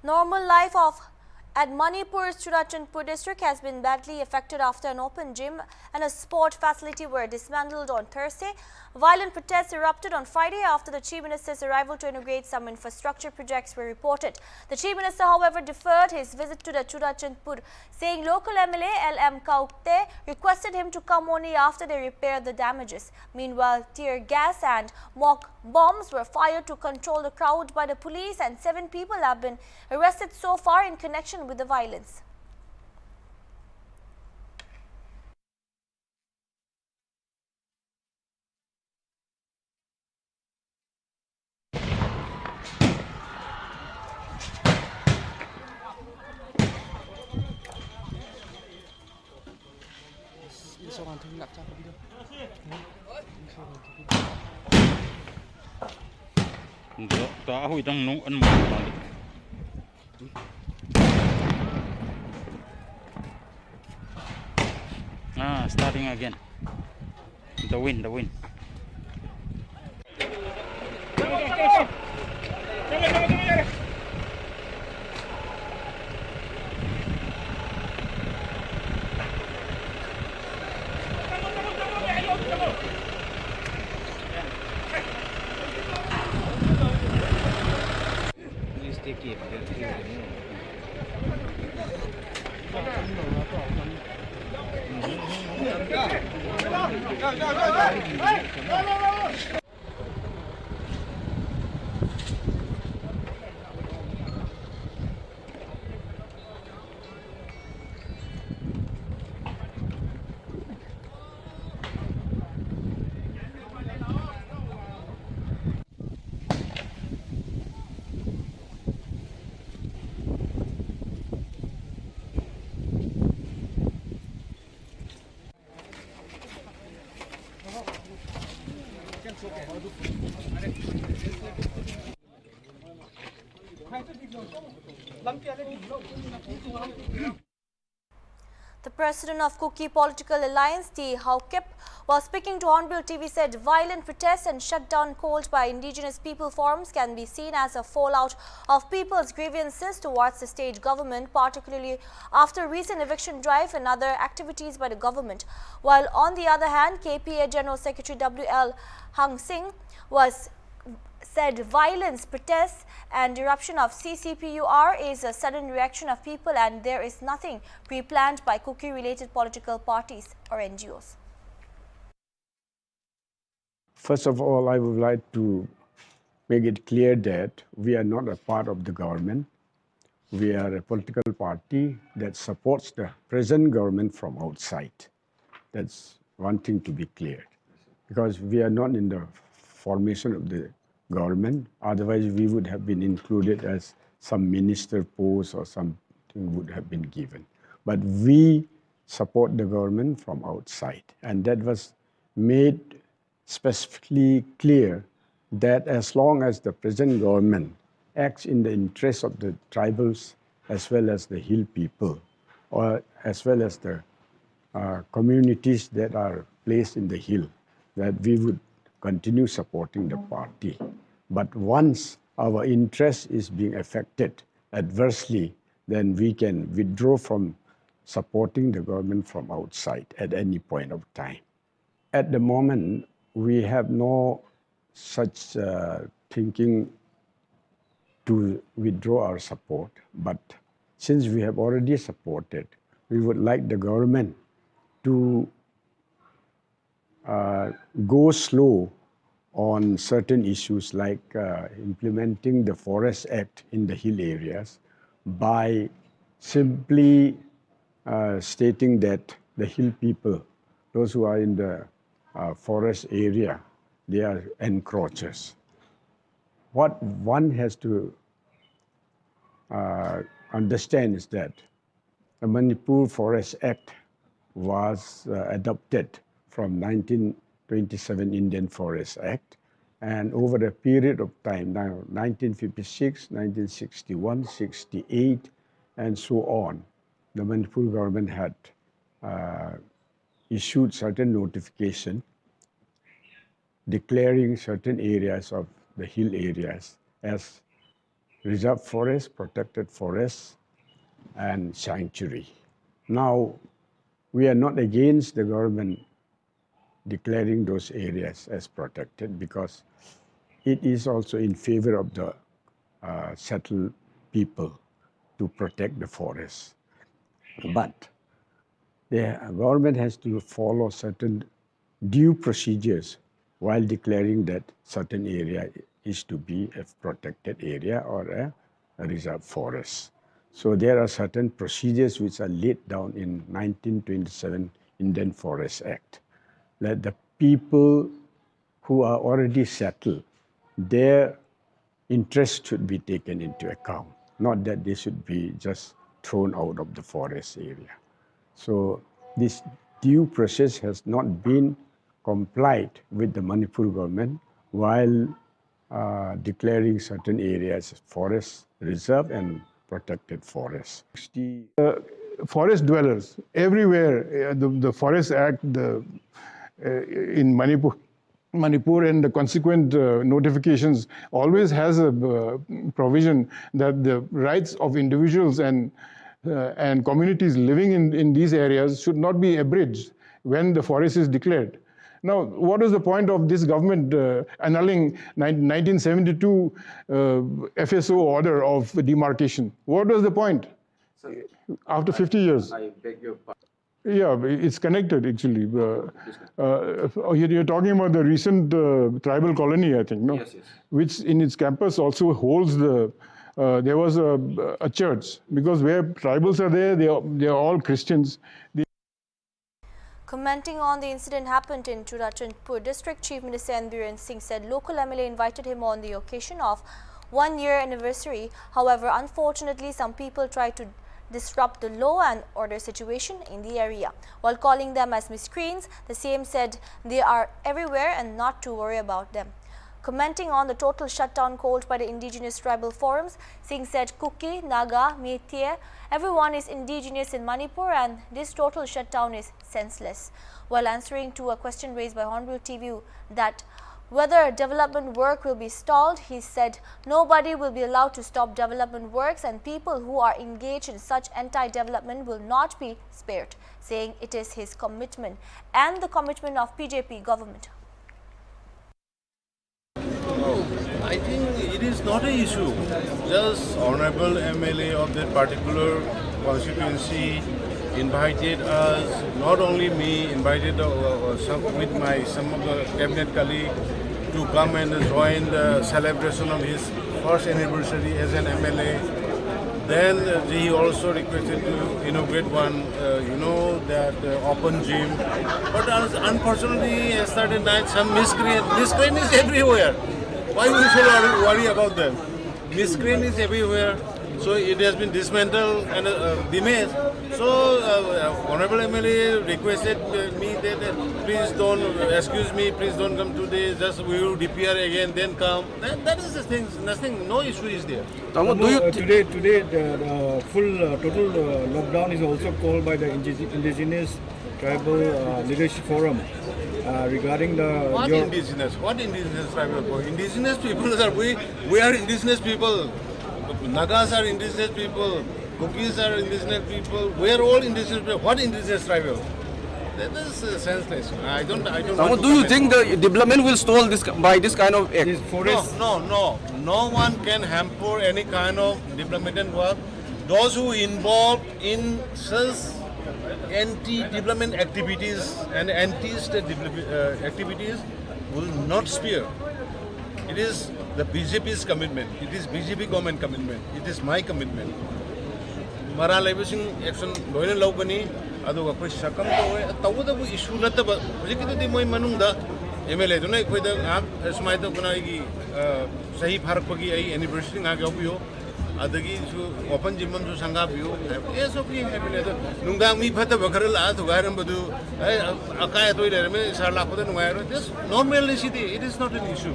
Normal life at Manipur's Churachandpur district has been badly affected after an open gym and a sport facility were dismantled on Thursday. Violent protests erupted on Friday after the Chief Minister's arrival to inaugurate some infrastructure projects were reported. The Chief Minister, however, deferred his visit to the Churachandpur, saying local MLA L.M. Kaukte requested him to come only after they repaired the damages. Meanwhile, tear gas and mock bombs were fired to control the crowd by the police, and 7 people have been arrested so far in connection with the violence. Starting again. The wind. The president of Kuki Political Alliance, T. Haukip, while speaking to HornbillTV, said violent protests and shutdown called by indigenous people forums can be seen as a fallout of people's grievances towards the state government, particularly after recent eviction drive and other activities by the government. While on the other hand, KPA General Secretary W.L. Hang Singh said violence, protests and eruption of CCPUR is a sudden reaction of people and there is nothing pre-planned by Kuki-related political parties or NGOs. First of all, I would like to make it clear that we are not a part of the government. We are a political party that supports the present government from outside. That's one thing to be cleared, because we are not in the formation of the government. Otherwise, we would have been included as some minister post or something would have been given. But we support the government from outside. And that was made specifically clear that as long as the present government acts in the interest of the tribals as well as the hill people, or as well as the communities that are placed in the hill, that we would continue supporting the party. But once our interest is being affected adversely, then we can withdraw from supporting the government from outside at any point of time. At the moment, we have no such thinking to withdraw our support. But since we have already supported, we would like the government to go slow on certain issues like implementing the Forest Act in the hill areas by simply stating that the hill people, those who are in the forest area, they are encroachers. What one has to understand is that the Manipur Forest Act was adopted from 1927 Indian Forest Act, and over a period of time, now 1956, 1961, 68, and so on, the Manipur government had issued certain notification declaring certain areas of the hill areas as reserve forest, protected forest, and sanctuary. Now, we are not against the government declaring those areas as protected because it is also in favor of the settled people to protect the forest. But the government has to follow certain due procedures while declaring that certain area is to be a protected area or a reserve forest. So there are certain procedures which are laid down in 1927 Indian Forest Act, that the people who are already settled, their interest should be taken into account, not that they should be just thrown out of the forest area. So this due process has not been complied with the Manipur government while declaring certain areas as forest reserve and protected forest. Forest dwellers everywhere, the Forest Act in Manipur and the consequent notifications always has a provision that the rights of individuals and communities living in these areas should not be abridged when the forest is declared. Now, what is the point of this government annulling 1972 FSO order of demarcation? What was the point? After 50 years. I beg your pardon. Yeah, it's connected actually. You're talking about the recent tribal colony, I think, no? Yes, yes. Which in its campus also holds the. There was a church because where tribals are there, they are all Christians. Commenting on the incident happened in Churachandpur district, Chief Minister N. Biren Singh said local MLA invited him on the occasion of 1-year anniversary. However, unfortunately, some people tried to disrupt the law and order situation in the area. While calling them as miscreants, the CM said they are everywhere and not to worry about them. Commenting on the total shutdown called by the indigenous tribal forums, Singh said Kuki, Naga, Meitei, everyone is indigenous in Manipur and this total shutdown is senseless. While answering to a question raised by HornbillTV that whether development work will be stalled, he said nobody will be allowed to stop development works and people who are engaged in such anti-development will not be spared, saying it is his commitment and the commitment of BJP government. I think it is not an issue. Just honorable MLA of that particular constituency invited us, not only me, invited some of the cabinet colleagues to come and join the celebration of his first anniversary as an MLA. Then he also requested to inaugurate one, that open gym. But unfortunately, yesterday night, some miscreant is everywhere. Why we should worry about them? Miscreant is everywhere. So it has been dismantled and demolished. So Honorable MLA requested me that please don't, excuse me, please don't come today, just we will DPR again, then come. That is the thing, nothing, no issue is there. Today the full total lockdown is also called by the indigenous tribal leadership forum regarding the... What indigenous tribal forum? Indigenous people are, we are indigenous people. Nagas are indigenous people, Kukis are indigenous people, we are all indigenous people. What indigenous tribal? That is senseless. I don't Do you think the development will stall this by this kind of act? No one can hamper any kind of development work. Those who involved in such anti-development activities and anti-state activities will not spare. It is the BJP's commitment. It is BJP government commitment. It is my commitment. Mara Labusing action loyal logani, Adu Sakam Tawu issue not the Rikiti Moy Manunda, MLA, don't like whether Smaito Kunagi, Sahi Harpagi, anniversary Nagapio, Adagi, open Jimam to Sangapio. Yes, okay, Nungami Pata Bakarala to Garambadu, Akaya to Sarlapo, just normally city, it is not an issue.